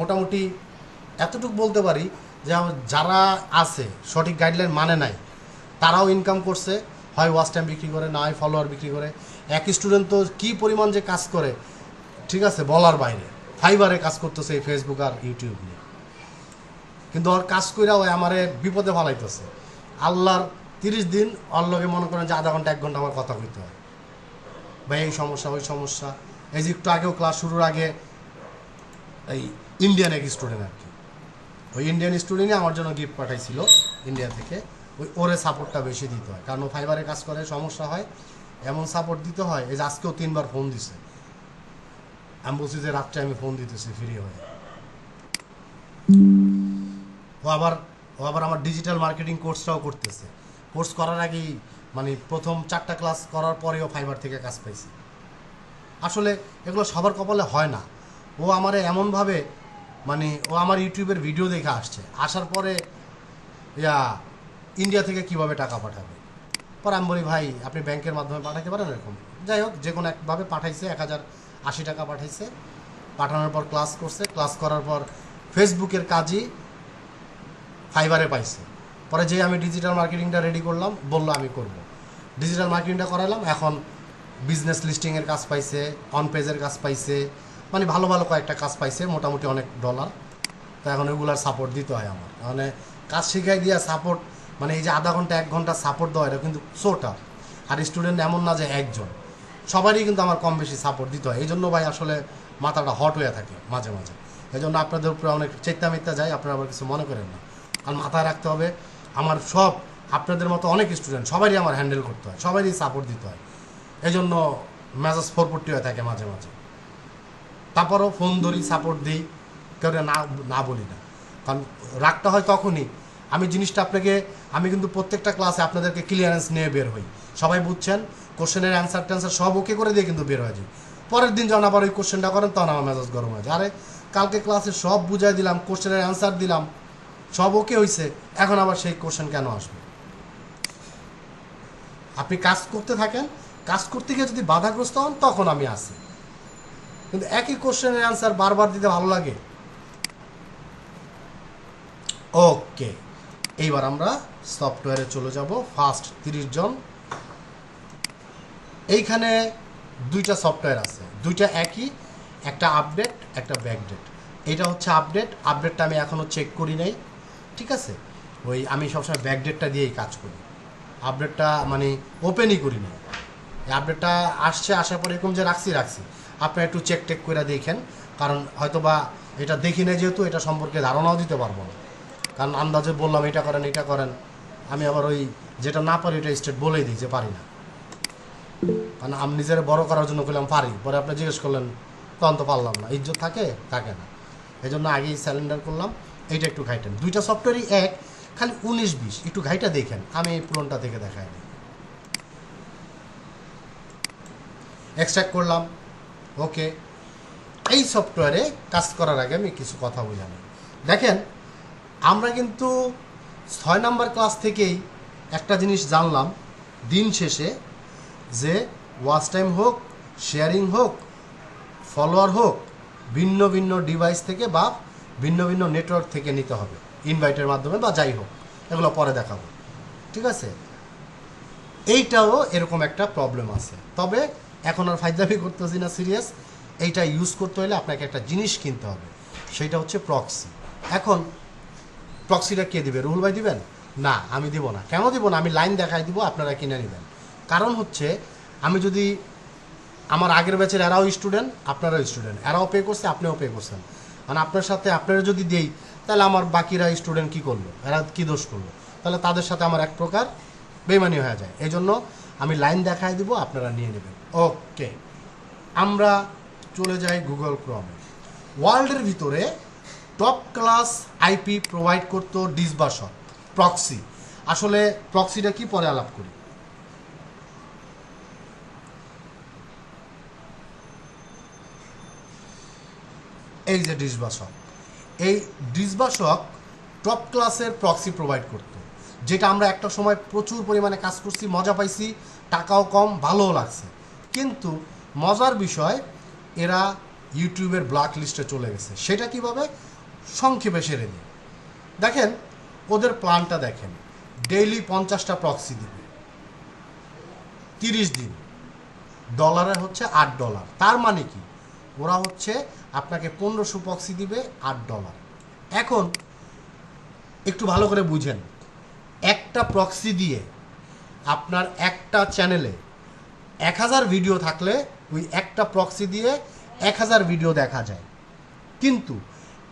মোটামুটি এতটুকু বলতে পারি যে যারা আছে সঠিক গাইডলাইন মানে নাই, তারাও ইনকাম করছে, হয় ওয়াচ টাইম বিক্রি করে, না হয় ফলোয়ার বিক্রি করে। এক স্টুডেন্ট তো কী পরিমাণ যে কাজ করে, ঠিক আছে, বলার বাইরে। ফাইবারে কাজ করতেছে এই ফেসবুক আর ইউটিউব নিয়ে, কিন্তু ওর কাজ কইরা ওই আমারে বিপদে ফালাইতেছে। আল্লাহর 30 দিন ওর লগে মনে করেন যে আধা ঘন্টা 1 ঘন্টা আমার কথা কইতে হয়, ভাই এই সমস্যা ওই সমস্যা। এই যে একটু আগেও ক্লাস শুরুর আগে এই ইন্ডিয়ান এক স্টুডেন্ট আর কি, ওই ইন্ডিয়ান স্টুডেন্টই আমার জন্য গিফট পাঠাইছিল ইন্ডিয়া থেকে। ওরে সাপোর্টটা বেশি দিতে হয়, কারণ ও ফাইবারে কাজ করে, সমস্যা হয়, এমন সাপোর্ট দিতে হয়। এই যে আজকেও 3বার ফোন দিছে, আমি বলছি যে রাত্রে আমি ফোন দিতেছি ফ্রি হয়ে। ও আবার আমার ডিজিটাল মার্কেটিং কোর্সটাও করতেছে। কোর্স করার আগেই মানে প্রথম 4টা ক্লাস করার পরেও ফাইবার থেকে কাজ পাইছে। আসলে এগুলো সবার কপালে হয় না। ও আমারে এমনভাবে মানে ও আমার ইউটিউবের ভিডিও দেখে আসছে, আসার পরে ইন্ডিয়া থেকে কিভাবে টাকা পাঠাবে। পরে আমি বলি ভাই আপনি ব্যাংকের মাধ্যমে পাঠাতে পারেন এরকম। যাই হোক, যে কোনো একভাবে পাঠাইছে, 1080 টাকা পাঠাইছে। পাঠানোর পর ক্লাস করছে, ক্লাস করার পর ফেসবুকের কাজই ফাইবারে পাইছে। পরে যে আমি ডিজিটাল মার্কেটিংটা রেডি করলাম, বললো আমি করব। ডিজিটাল মার্কেটিংটা করালাম, এখন বিজনেস লিস্টিংয়ের কাজ পাইছে, অন পেজের কাজ পাইছে, মানে ভালো ভালো কয়েকটা কাজ পাইছে, মোটামুটি অনেক ডলার। তো এখন ওইগুলার সাপোর্ট দিতে হয় আমার, মানে কাজ শিখাই দিয়া সাপোর্ট, মানে এই যে আধা ঘন্টা 1 ঘন্টা সাপোর্ট দেওয়া, এটা কিন্তু সোটা। আর স্টুডেন্ট এমন না যে একজন, সবারই কিন্তু আমার কম বেশি সাপোর্ট দিতে হয়। এই জন্য ভাই আসলে মাথাটা হট হয়ে থাকে মাঝে মাঝে। এই জন্য আপনাদের উপরে অনেক চেষ্টা মিথ্যা যায়, আপনারা আবার কিছু মনে করেন না। কারণ মাথায় রাখতে হবে আমার সব আপনাদের মতো অনেক স্টুডেন্ট, সবারই আমার হ্যান্ডেল করতে হয়, সবারই সাপোর্ট দিতে হয়। এই জন্য মেজাজ 440 হয়ে থাকে মাঝে মাঝে। তারপরও ফোন ধরি, সাপোর্ট দিই, কেউ না বলি না। কারণ রাগটা হয় তখনই আমি জিনিসটা আমি কিন্তু প্রত্যেকটা ক্লাসে আপনাদেরকে ক্লিয়ারেন্স নিয়ে বের হই। সবাই বুঝছেন, কোশ্চেনের অ্যান্সার ট্যান্সার সব ওকে করে দিয়ে কিন্তু বের হয়ে যায়। পরের দিন যখন আবার ওই কোশ্চেনটা করেন তখন আমার মেজাজ গরম হয়ে যায়। আরে কালকে ক্লাসে সব বুঝাই দিলাম, কোশ্চেনের অ্যান্সার দিলাম, সব ওকে হয়েছে, এখন আবার সেই কোশ্চেন কেন আসবে? আপনি কাজ করতে থাকেন, কাজ করতে গিয়ে যদি বাধাগ্রস্ত হন তখন আমি আসি। কিন্তু একই কোশ্চেনের অ্যান্সার বারবার দিতে ভালো লাগে। ওকে, এইবার আমরা সফটওয়্যারে চলে যাব। ফার্স্ট 30 জন। এইখানে 2টা সফটওয়্যার আছে, 2টা একই, একটা আপডেট একটা ব্যাকডেট। এটা হচ্ছে আপডেটটা আমি এখনও চেক করি নাই, ঠিক আছে। আমি সবসময় ব্যাকডেটটা দিয়েই কাজ করি, আপডেটটা মানে ওপেনই করি না। এই আপডেটটা আসার পর এরকম যে রাখছি আপনারা একটু চেক করে দেখেন, কারণ হয়তো বা এটা দেখি না, যেহেতু এটা সম্পর্কে ধারণাও দিতে পারবো না। কারণ আন্দাজে বললাম এটা করেন, আমি আবার যেটা না পারি এটা স্টেট বলেই দিই যে পারি না। কারণ আমি নিজের বড় করার জন্য বললাম পারি, পরে আপনি জিজ্ঞেস করলেন তখন তো পারলাম না, ইজ্জত থাকে না। এই জন্য আগেই স্যালেন্ডার করলাম। এইটা একটু ঘাইটেন, 2টা সফটওয়্যারই এক, খালি 19-20 একটু ঘাইটা দেখেন। আমি এই পুরনটা থেকে দেখাই দিই। এক্সট্রাক্ট করলাম, ওকে। এই সফটওয়্যারে কাজ করার আগে আমি কিছু কথা বুঝানো। দেখেন, আমরা কিন্তু 6 নাম্বার ক্লাস থেকেই একটা জিনিস জানলাম দিন শেষে, যে ওয়াচ টাইম হোক, শেয়ারিং হোক, ফলোয়ার হোক, ভিন্ন ভিন্ন ডিভাইস থেকে বা ভিন্ন ভিন্ন নেটওয়ার্ক থেকে নিতে হবে, ইনভাইটের মাধ্যমে বা যাই হোক, এগুলো পরে দেখাবো, ঠিক আছে। এইটাও এরকম একটা প্রবলেম আছে, তবে এখন আর ফায়দাবি করতেছি না, সিরিয়াস। এইটা ইউজ করতে হলে আপনাকে একটা জিনিস কিনতে হবে, সেইটা হচ্ছে প্রক্সি। এখন প্রক্সিটা কে দিবে? রুহুল ভাই দিবেন? না, আমি দিব না। কেন দিব না? আমি লাইন দেখাই দিব, আপনারা কিনে নেবেন। কারণ হচ্ছে আমি যদি আমার আগের ব্যাচের এরাও স্টুডেন্ট, আপনারাও স্টুডেন্ট, এরাও পে করছে, আপনিও পে করছেন, মানে আপনার সাথে আপনারা যদি দেই, তাহলে আমার বাকিরা স্টুডেন্ট কী করলো, এরা কী দোষ করলো? তাহলে তাদের সাথে আমার এক প্রকার বেমানি হয়ে যায়। এই জন্য আমি লাইন দেখাই দিব, আপনারা নিয়ে নেবেন। ওকে, আমরা চলে যাই গুগল ক্রমে। ওয়ার্ল্ডের ভিতরে টপ ক্লাস আইপি প্রোভাইড করতো ডিসবাসর, প্রক্সি। আসলে প্রক্সিটা কি পরে আলাপ করি। এই যে ডিসবাসক, এই ডিসবাসক টপ ক্লাসের প্রক্সি প্রোভাইড করত, যেটা আমরা একটা সময় প্রচুর পরিমাণে কাজ করছি, মজা পাইছি, টাকাও কম, ভালোও লাগছে। কিন্তু মজার বিষয়, এরা ইউটিউবের ব্ল্যাক লিস্টে চলে গেছে। সেটা কিভাবে সংক্ষেপে সেরে দিই। দেখেন ওদের প্ল্যানটা দেখেন, ডেইলি 50টা প্রক্সি দিবে, 30 দিন, ডলারে হচ্ছে $8। তার মানে কি, ওরা হচ্ছে আপনাকে 1500 প্রক্সি দিবে $8। এখন একটু ভালো করে বুঝেন, একটা প্রক্সি দিয়ে আপনার একটা চ্যানেলে 1000 ভিডিও থাকলে ওই একটা প্রক্সি দিয়ে 1000 ভিডিও দেখা যায়, কিন্তু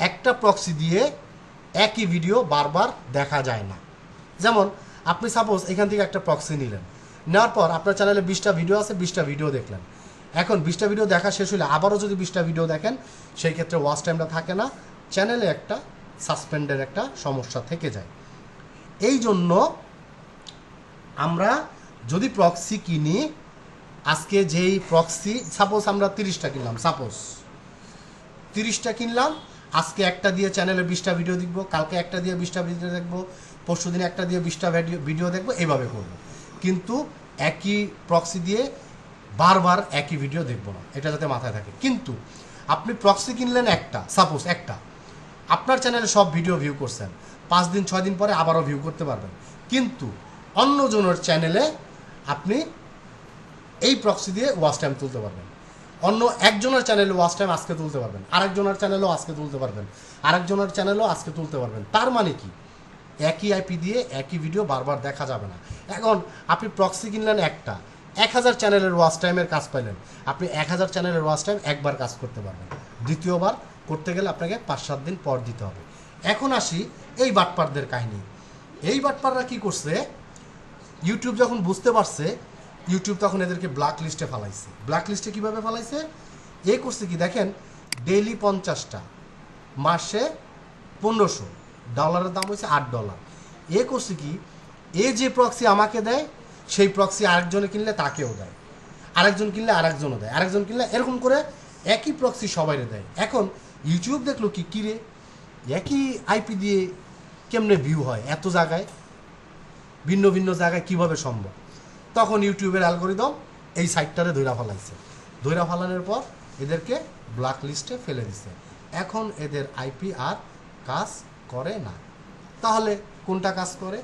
একটা প্রক্সি দিয়ে একই ভিডিও বারবার দেখা যায় না। যেমন আপনি সাপোজ এখান থেকে একটা প্রক্সি নিলেন, নেওয়ার পর আপনার চ্যানেলে 20টা ভিডিও আছে, 20টা ভিডিও দেখলেন। এখন 20টা ভিডিও দেখা শেষ হলে আবারও যদি 20টা ভিডিও দেখেন, সেই ক্ষেত্রে ওয়াচ টাইমটা থাকে না, চ্যানেলে একটা সাসপেন্ডের একটা সমস্যা থেকে যায়। এই জন্য আমরা যদি প্রক্সি কিনি, আজকে যেই প্রক্সি সাপোজ আমরা 30টা কিনলাম, সাপোজ 30টা কিনলাম, আজকে একটা দিয়ে চ্যানেলে 20টা ভিডিও দেখবো, কালকে একটা দিয়ে 20টা ভিডিও দেখবো, পরশু দিন একটা দিয়ে 20টা ভিডিও দেখবো, এইভাবে করবো। কিন্তু একই প্রক্সি দিয়ে বারবার একই ভিডিও দেখবো না, এটা যাতে মাথায় থাকে। কিন্তু আপনি প্রক্সি কিনলেন একটা, সাপোজ একটা, আপনার চ্যানেলে সব ভিডিও ভিউ করছেন, 5 দিন 6 দিন পরে আবারও ভিউ করতে পারবেন, কিন্তু অন্যজনের চ্যানেলে আপনি এই প্রক্সি দিয়ে ওয়াচ টাইম তুলতে পারবেন। অন্য একজনের চ্যানেলে ওয়াচ টাইম আজকে তুলতে পারবেন, আরেকজনের চ্যানেলেও আজকে তুলতে পারবেন, আরেকজনের চ্যানেলেও আজকে তুলতে পারবেন। তার মানে কি, একই আইপি দিয়ে একই ভিডিও বারবার দেখা যাবে না। এখন আপনি প্রক্সি কিনলেন একটা, 1000 চ্যানেলের ওয়াচ টাইমের কাজ পাইলেন, আপনি 1000 চ্যানেলের ওয়াচ টাইম একবার কাজ করতে পারবেন, দ্বিতীয়বার করতে গেলে আপনাকে 5-7 দিন পর দিতে হবে। এখন আসি এই বাটপারদের কাহিনী। এই বাটপাররা কি করছে, ইউটিউব যখন বুঝতে পারছে, ইউটিউব তখন এদেরকে ব্ল্যাক লিস্টে ফালাইছে। ব্ল্যাক লিস্টে কীভাবে ফালাইছে, এ করছে কি দেখেন, ডেইলি 50টা, মাসে 1500, ডলারের দাম হয়েছে $8। এ করছে কি, এ যে প্রক্সি আমাকে দেয়, সেই প্রক্সি আরেকজনে কিনলে তাকেও দেয়, আরেকজন কিনলে আরেকজনও দেয়, আরেকজন কিনলে, এরকম করে একই প্রক্সি সবাইরে দেয়। এখন ইউটিউব দেখলো কি কিরে, একই আইপি দিয়ে কেমনে ভিউ হয় এত জায়গায়, ভিন্ন ভিন্ন জায়গায় কিভাবে সম্ভব? তখন ইউটিউবের অ্যালগরিদম এই সাইটটারে ধইরা ফেলাইছে। ধইরা ফেলানোর পর এদেরকে ব্ল্যাক লিস্টে ফেলে দিছে। এখন এদের আইপি আর কাজ করে না। তাহলে কোনটা কাজ করে?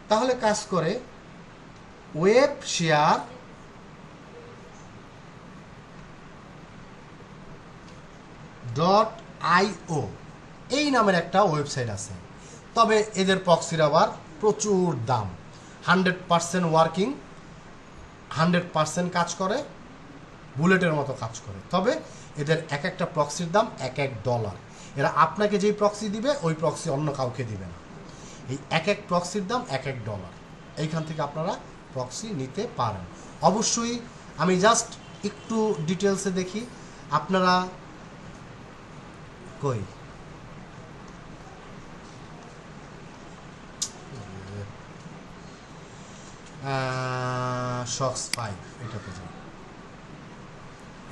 তাহলে কাজ করে ওয়েব শেয়ার .io এই নামের একটা ওয়েবসাইট আছে। তবে এদের প্রক্সির আবার প্রচুর দাম, 100% ওয়ার্কিং, 100% কাজ করে, বুলেটের মতো কাজ করে। তবে এদের এক একটা প্রক্সির দাম $1। এরা আপনাকে যেই প্রক্সি দিবে, ওই প্রক্সি অন্য কাউকে দিবে না। এই এক প্রক্সির দাম $1। এইখান থেকে আপনারা প্রক্সি নিতে পারেন। অবশ্যই আমি জাস্ট একটু ডিটেলসে দেখি, আপনারা কই শক্স 5 এটাতে যাই,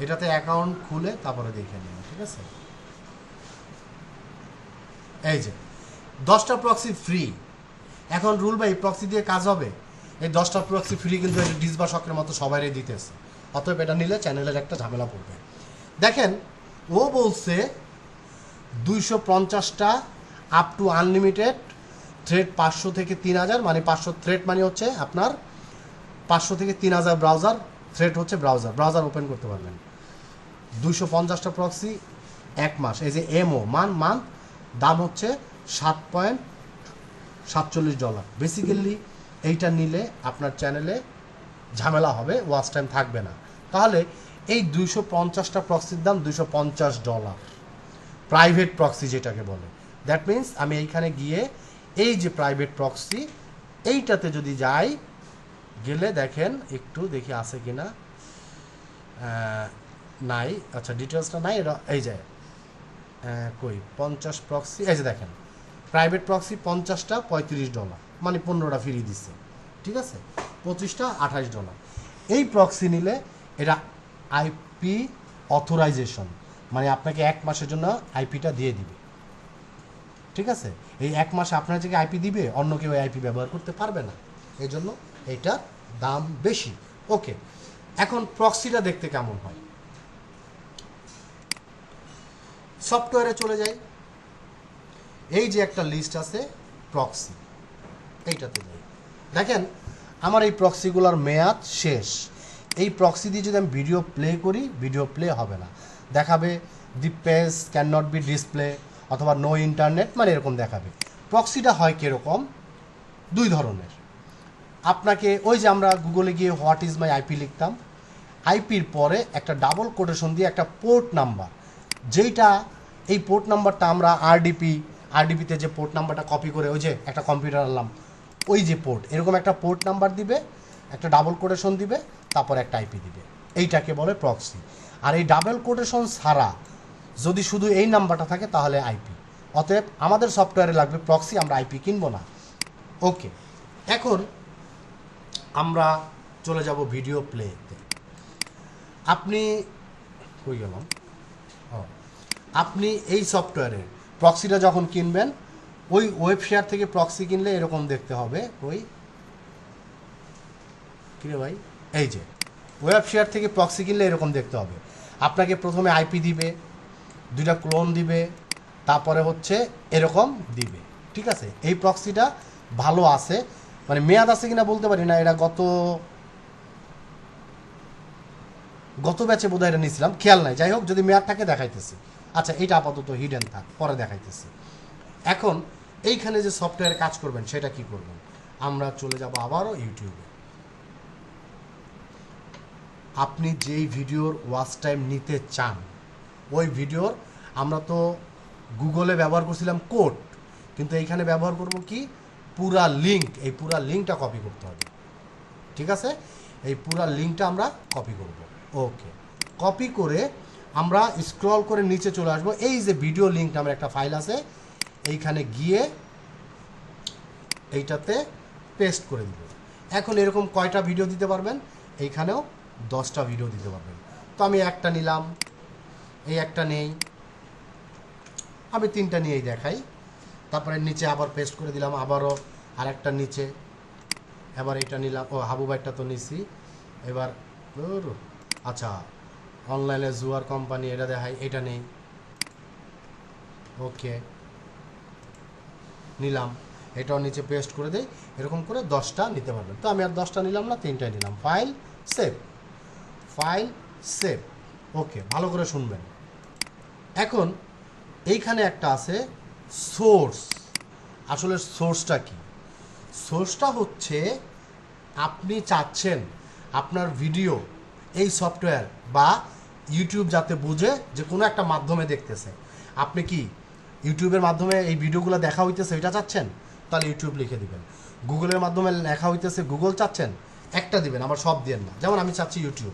এটাতে অ্যাকাউন্ট খুলে তারপরে দেখে নিন, ঠিক আছে? এই যে 10টা প্রক্সি ফ্রি। এখন রুল ভাই প্রক্সি দিয়ে কাজ হবে? এই 10টা প্রক্সি ফ্রি কিন্তু ডিসবা শখের মতো সবাইরে দিতেছে, অতএব এটা নিলে চ্যানেলের একটা ঝামেলা পড়বে। দেখেন ও বলছে 250টা আপ টু আনলিমিটেড থ্রেড, 500 থেকে 3000, মানে 500 থ্রেড মানে হচ্ছে আপনার 500 থেকে 3000 ব্রাউজার থ্রেড হচ্ছে ব্রাউজার ওপেন করতে পারবেন। 250টা প্রক্সি 1 মাস। এই যে এমও মান দাম হচ্ছে $7.47। বেসিক্যালি এইটা নিলে আপনার চ্যানেলে ঝামেলা হবে, ওয়াচ টাইম থাকবে না। তাহলে এই 250টা প্রক্সির দাম $250, প্রাইভেট প্রক্সি যেটাকে বলে। দ্যাট মিন্স আমি এইখানে গিয়ে এই যে প্রাইভেট প্রক্সি, এইটাতে যদি যাই, গেলে দেখেন একটু দেখি আছে কি না, নাই, আচ্ছা ডিটেলসটা নাই, এই যে কই 50 প্রক্সি, এই যে দেখেন প্রাইভেট প্রক্সি 50টা $35, মানে 15টা ফ্রি দিচ্ছে, ঠিক আছে? 25টা $28। এই প্রক্সি নিলে এটা আইপি অথরাইজেশন, মানে আপনাকে 1 মাসের জন্য আইপিটা দিয়ে দিবে, ঠিক আছে? এই 1 মাসে আপনার যে আইপি দিবে, অন্য কেউ আইপি ব্যবহার করতে পারবে না, এই জন্য এইটার দাম বেশি। ওকে, এখন প্রক্সিটা দেখতে কেমন হয়? সফটওয়্যারে চলে যাই, এই যে একটা লিস্ট আছে প্রক্সি, এইটাতে যাই। দেখেন আমার এই প্রক্সিগুলোর মেয়াদ শেষ। এই প্রক্সি দিয়ে যদি আমি ভিডিও প্লে করি, ভিডিও প্লে হবে না, দেখাবে the page can not be display অথবা নো ইন্টারনেট, মানে এরকম দেখাবে। প্রক্সিটা হয় কীরকম, দুই ধরনের। আপনাকে ওই যে আমরা গুগলে গিয়ে হোয়াট ইজ মাই আইপি লিখতাম, আইপির পরে একটা ডাবল কোটেশন দিয়ে একটা পোর্ট নাম্বার, যেইটা এই পোর্ট নাম্বারটা আমরা আরডিপিতে যে পোর্ট নাম্বারটা কপি করে ওই যে একটা কম্পিউটার আনলাম, ওই যে পোর্ট, এরকম একটা পোর্ট নাম্বার দিবে, একটা ডাবল কোটেশন দিবে, তারপর একটা আইপি দিবে, এইটাকে বলে প্রক্সি। আর এই ডাবল কোটেশন ছাড়া যদি শুধু এই নাম্বারটা থাকে তাহলে আইপি। অতএব আমাদের সফটওয়্যারে লাগবে প্রক্সি, আমরা আইপি কিনবো না। ওকে, এখন আমরা চলে যাব ভিডিও প্লেতে। আপনি কই গেলাম, আপনি এই সফটওয়্যারের প্রক্সিটা যখন কিনবেন, ওই ওয়েব শেয়ার থেকে প্রক্সি কিনলে এরকম দেখতে হবে। ওই কিরে ভাই, এই যে ওয়েব শেয়ার থেকে প্রক্সি কিনলে এরকম দেখতে হবে। আপনাকে প্রথমে আইপি দিবে, দুইটা ক্লোন দিবে, তারপরে হচ্ছে এরকম দিবে, ঠিক আছে। এই প্রক্সিটা ভালো আছে, মানে মেয়াদ আছে কিনা বলতে পারি না, এটা গত ব্যাচে বোধহয় এটা নিয়েছিলাম, খেয়াল নাই। যাই হোক, যদি মেয়াদ থাকে দেখাইতেছি। আচ্ছা, এটা আপাতত হিডেন থাক, পরে দেখাইতেছি। এখন এইখানে যে সফটওয়্যারে কাজ করবেন সেটা কি করবেন, আমরা চলে যাব আবারও ইউটিউবে। আপনি যেই ভিডিওর ওয়াচ টাইম নিতে চান, ওই ভিডিওর আমরা তো গুগলে ব্যবহার করছিলাম কোড, কিন্তু এইখানে ব্যবহার করব কি পুরা লিঙ্ক। এই পুরা লিঙ্কটা কপি করতে হবে, ঠিক আছে। এই পুরা লিঙ্কটা আমরা কপি করব। ওকে, কপি করে আমরা স্ক্রল করে নিচে চলে আসবো। এই যে ভিডিও লিঙ্ক নামের একটা ফাইল আছে, এইখানে গিয়ে এইটাতে পেস্ট করে দিব। এখন এরকম কয়টা ভিডিও দিতে পারবেন, এইখানেও 10টা ভিডিও দিতে পারবেন। তো আমি একটা নিলাম, এই একটা নেই, আমি 3টা নিয়েই দেখাই। তারপরে নিচে আবার পেস্ট করে দিলাম, আবারও আরেকটা নিচে, এবার এটা নিলাম। ও হাবু ভাইটা তো নিছি। এবার আচ্ছা, অনলাইনে জুয়ার কোম্পানি, এটা দেখাই, এটা নেই। ওকে, নিলাম, এটাও নিচে পেস্ট করে দেই। এরকম করে 10টা নিতে পারবেন। তো আমি আর 10টা নিলাম না, 3টাই নিলাম। File save, file save. Okay, ভালো করে শুনবেন। এখন এইখানে একটা আছে সোর্স। আসলে সোর্সটা কি? সোর্সটা হচ্ছে আপনি চাচ্ছেন আপনার ভিডিও এই সফটওয়্যার বা ইউটিউব যাতে বুঝে যে কোনো একটা মাধ্যমে দেখতেছে। আপনি কি ইউটিউবের মাধ্যমে এই ভিডিওগুলো দেখা হইতেছে এটা চাচ্ছেন, তাহলে ইউটিউব লিখে দিবেন। গুগলের মাধ্যমে লেখা হইতেছে গুগল চাচ্ছেন, একটা দিবেন, আবার সব দিবেন না। যেমন আমি চাচ্ছি ইউটিউব,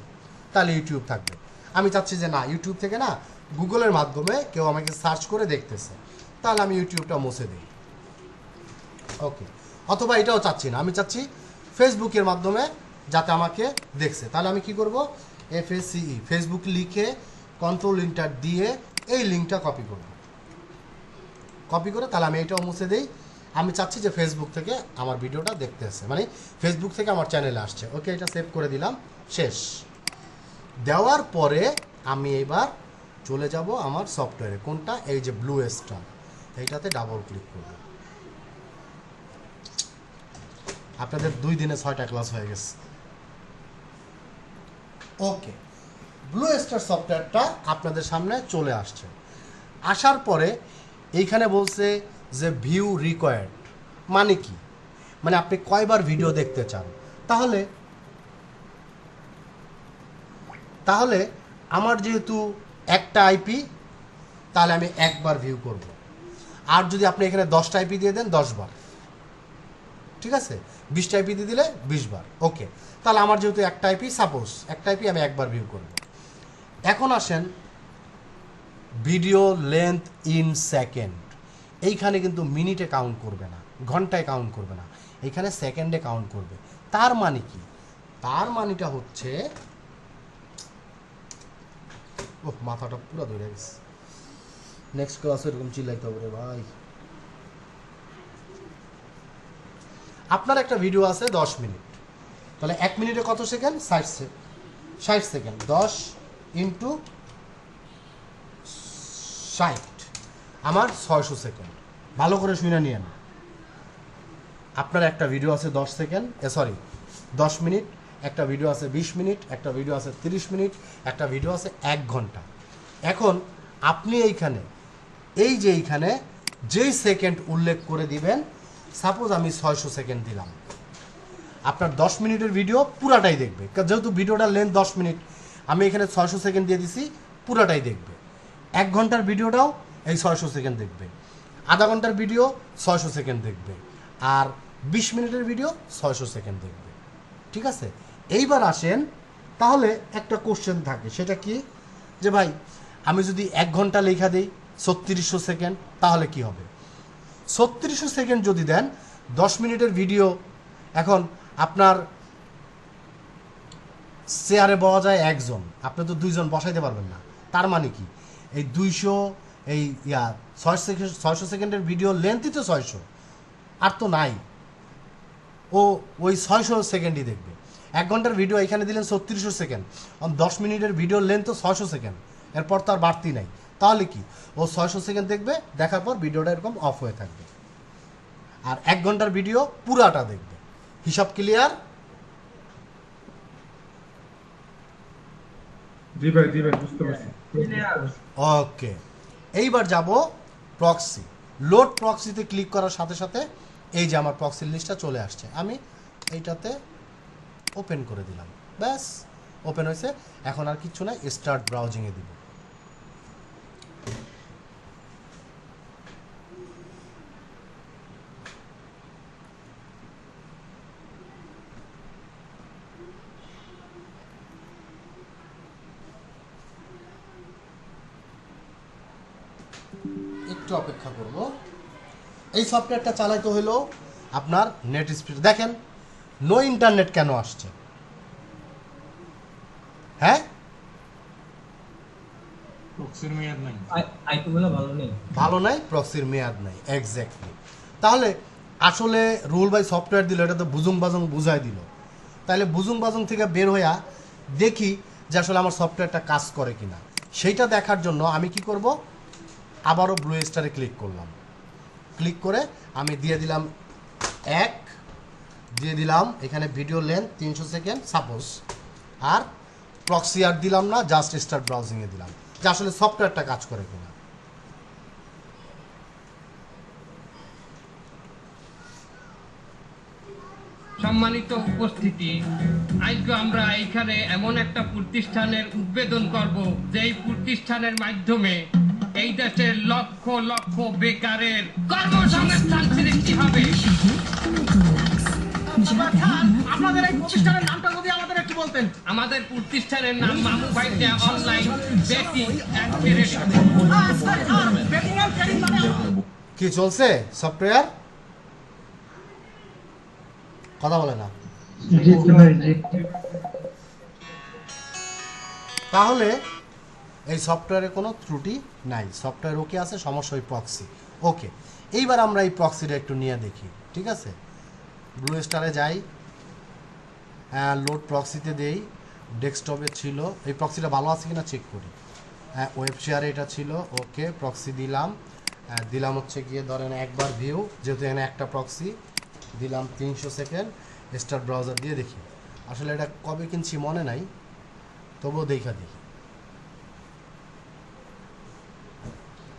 তাহলে ইউটিউব থাকবে। আমি চাচ্ছি যে না, ইউটিউব থেকে না, গুগলের মাধ্যমে কেউ আমাকে সার্চ করে দেখতেছে, তাহলে আমি ইউটিউবটা মুছে দিই। ওকে, অথবা এটাও চাচ্ছি না, আমি চাচ্ছি ফেসবুকের মাধ্যমে যাতে আমাকে দেখছে, তাহলে আমি কি করব, FACE ফেসবুক লিখে কন্ট্রোল ইন্টার দিয়ে এই লিঙ্কটা কপি করব। কপি করে তাহলে আমি এটাও মুছে দিই। আমি চাচ্ছি যে ফেসবুক থেকে আমার ভিডিওটা দেখতে আসছে, মানে ফেসবুক থেকে আমার চ্যানেলে আসছে। ওকে, এটা সেভ করে দিলাম, শেষ। দেওয়ার পরে আমি এবার চলে যাব আমার সফটওয়্যারে, কোনটা, এই যে ব্লু স্টার, এইটাতে ডাবল ক্লিক করব। আপনাদের 2 দিনে 6টা ক্লাস হয়ে গেছে। ওকে, ব্লু স্টার সফটওয়্যারটা আপনাদের সামনে চলে আসছে। আসার পরে এইখানে বলছে যে ভিউ রিকোয়ার্ড, মানে কি, মানে আপনি কয়বার ভিডিও দেখতে চান। তাহলে আমার যেহেতু একটা আইপি, তাহলে আমি একবার ভিউ করব। আর যদি আপনি এখানে 10টা আইপি দিয়ে দেন 10 বার, ঠিক আছে, 20টা আইপি দিয়ে দিলে 20 বার। ওকে, তাহলে আমার যেহেতু একটা আইপি, সাপোজ একটা আইপি আমি একবার ভিউ করব। এখন আসেন ভিডিও লেন্থ ইন সেকেন্ড। এইখানে কিন্তু মিনিটে কাউন্ট করবে না, ঘন্টায় কাউন্ট করবে না, এইখানে সেকেন্ডে কাউন্ট করবে। তার মানে কি, তার মানেটা হচ্ছে, ওহ মাথাটা পুরো ধরে গেছে, নেক্সট ক্লাসে এরকম চিল্লাইতে হবে রে ভাই। আপনার একটা ভিডিও আছে 10 মিনিট, তাহলে 1 মিনিটে কত সেকেন্ড, 60 সেকেন্ড। 10 × 60, আমার 600 সেকেন্ড। ভালো করে শুনে নিয়েন। আপনার একটা ভিডিও আছে 10 সেকেন্ড, 10 মিনিট, একটা ভিডিও আছে 20 মিনিট, একটা ভিডিও আছে 30 মিনিট, একটা ভিডিও আছে 1 ঘন্টা। এখন আপনি এইখানে যেই সেকেন্ড উল্লেখ করে দিবেন, সাপোজ আমি 600 সেকেন্ড দিলাম, আপনার 10 মিনিটের ভিডিও পুরাটাই দেখবে, যেহেতু ভিডিওটার লেন্থ 10 মিনিট, আমি এখানে 600 সেকেন্ড দিয়ে দিছি, পুরাটাই দেখবে। 1 ঘন্টার ভিডিওটাও এই 600 সেকেন্ড দেখবে, আধা ঘন্টার ভিডিও 600 সেকেন্ড দেখবে, আর 20 মিনিটের ভিডিও 600 সেকেন্ড দেখবে। ঠিক আছে, এইবার আসেন, তাহলে একটা কোশ্চেন থাকে, সেটা কি, যে ভাই আমি যদি 1 ঘন্টা লেখা দিই 3600 সেকেন্ড, তাহলে কি হবে? 3600 সেকেন্ড যদি দেন, 10 মিনিটের ভিডিও, এখন আপনার চেয়ারে বসা যায় 1 জন, আপনি তো 2 জন বসাইতে পারবেন না। তার মানে কি, এই 600 সেকেন্ডের ভিডিও লেন্থই তো 600, আর তো নাই, ও ওই 600 সেকেন্ডই দেখবে। 1 ঘন্টার ভিডিও এখানে দিলেন 3600 সেকেন্ড, 10 মিনিটের ভিডিও লেন্থ তো 600 সেকেন্ড, এরপর তো আর বাড়তি নাই। তাহলে কি, ও 600 সেকেন্ড দেখবে, দেখার পর ভিডিওটা এরকম অফ হয়ে থাকবে, আর 1 ঘন্টার ভিডিও পুরাটা দেখবে। হিসাব ক্লিয়ার? জি ভাই বুঝতে পারছি। ওকে, এইবার যাব প্রক্সি। লোড প্রক্সিতে ক্লিক করার সাথে সাথে এই যে আমার প্রক্সির লিস্টটা চলে আসছে, আমি এইটাতে ওপেন করে দিলাম, ব্যাস ওপেন হয়েছে। এখন আর কিচ্ছু না, স্টার্ট ব্রাউজিংয়ে দিব। একটু অপেক্ষা করব। এই সফটওয়্যারটা চালাইতে হলো আপনার নেট স্পিড। দেখেন নো ইন্টারনেট কেন আসছে? হ্যাঁ, প্রক্সির মেয়াদ নাই, আইপিগুলো ভালো নেই, ভালো নাই, প্রক্সির মেয়াদ নাই, এক্স্যাক্টলি। তাহলে আসলে রুল বাই সফটওয়্যার দিল, এটা তো বুজুং বাজুং বুঝাই দিল। তাহলে বুজুং বাজুং থেকে বের হইয়া দেখি যে আসলে আমার সফটওয়্যারটা কাজ করে কিনা। সেইটা দেখার জন্য আমি কি করব, আবারও ব্লু স্টারে ক্লিক করলাম। ক্লিক করে আমি দিয়ে দিলাম 1, দিয়ে দিলাম এখানে ভিডিও লেন্থ 300 সেকেন্ড সাপোজ, আর প্রক্সি আর দিলাম না, জাস্ট স্টার্ট ব্রাউজিংয়ে দিলাম, যে আসলে সফটওয়্যারটা কাজ করে কিনা। সম্মানিত উপস্থিতি, আজকে আমরা এখানে এমন একটা প্রতিষ্ঠানের উদ্বোধন করব, যেই প্রতিষ্ঠানের মাধ্যমে এই দেশের লক্ষ লক্ষ বেকারের কর্মসংস্থান সৃষ্টি হবে। আপনাদের এই প্রতিষ্ঠানের নামটা যদি আমাদের একটু বলতেন। আমাদের প্রতিষ্ঠানের নাম মামু ভাইটা online betting and trading. Betting and trading মানে কি চলছে সফটওয়্যার? কথা বলে না। তাহলে এই সফটওয়্যারে কোনো ত্রুটি নাই, সফটওয়্যার ওকে আছে, সমস্যা ওই প্রক্সি। ওকে, এইবার আমরা এই প্রক্সিটা একটু নিয়ে দেখি। ঠিক আছে, ব্লু স্টারে যাই, হ্যাঁ লোড প্রক্সিতে দেই, ডেস্কটপে ছিল, এই প্রক্সিটা ভালো আছে কিনা চেক করি। হ্যাঁ ওয়েব শেয়ারে এটা ছিল, ওকে প্রক্সি দিলাম, দিলাম হচ্ছে গিয়ে ধরেন একবার ভিউ, যেহেতু এখানে একটা প্রক্সি দিলাম 300 সেকেন্ড, স্টার্ট ব্রাউজার দিয়ে দেখি। আসলে এটা কবে কিনছি মনে নাই, তবুও দেখা দেখি,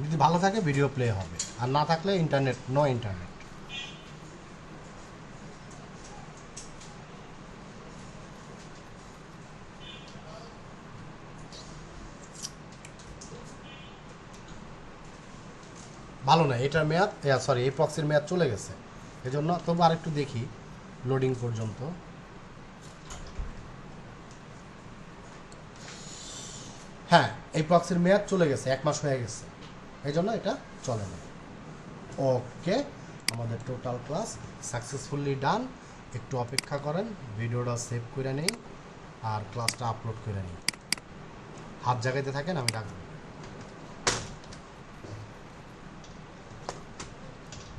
যদি ভালো থাকে ভিডিও প্লে হবে, আর না থাকলে ইন্টারনেট, নো ইন্টারনেট। ভালো না, এটার মেয়াদ, সরি এই প্রক্সির মেয়াদ চলে গেছে, এজন্য তবু আরেকটু দেখি লোডিং পর্যন্ত। হ্যাঁ এই প্রক্সির মেয়াদ চলে গেছে, 1 মাস হয়ে গেছে, এই জন্য এটা চলে না। ওকে, আমাদের টোটাল ক্লাস সাকসেসফুলি ডান। একটু অপেক্ষা করেন, ভিডিওটা সেভ করে নেই আর ক্লাসটা আপলোড করে নিই। হাত জায়গাতে থাকেন, আমি রাখবো।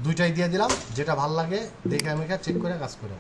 দুইটাই দিয়ে দিলাম, যেটা ভাল লাগে দেখে আমি চেক করে কাজ করে।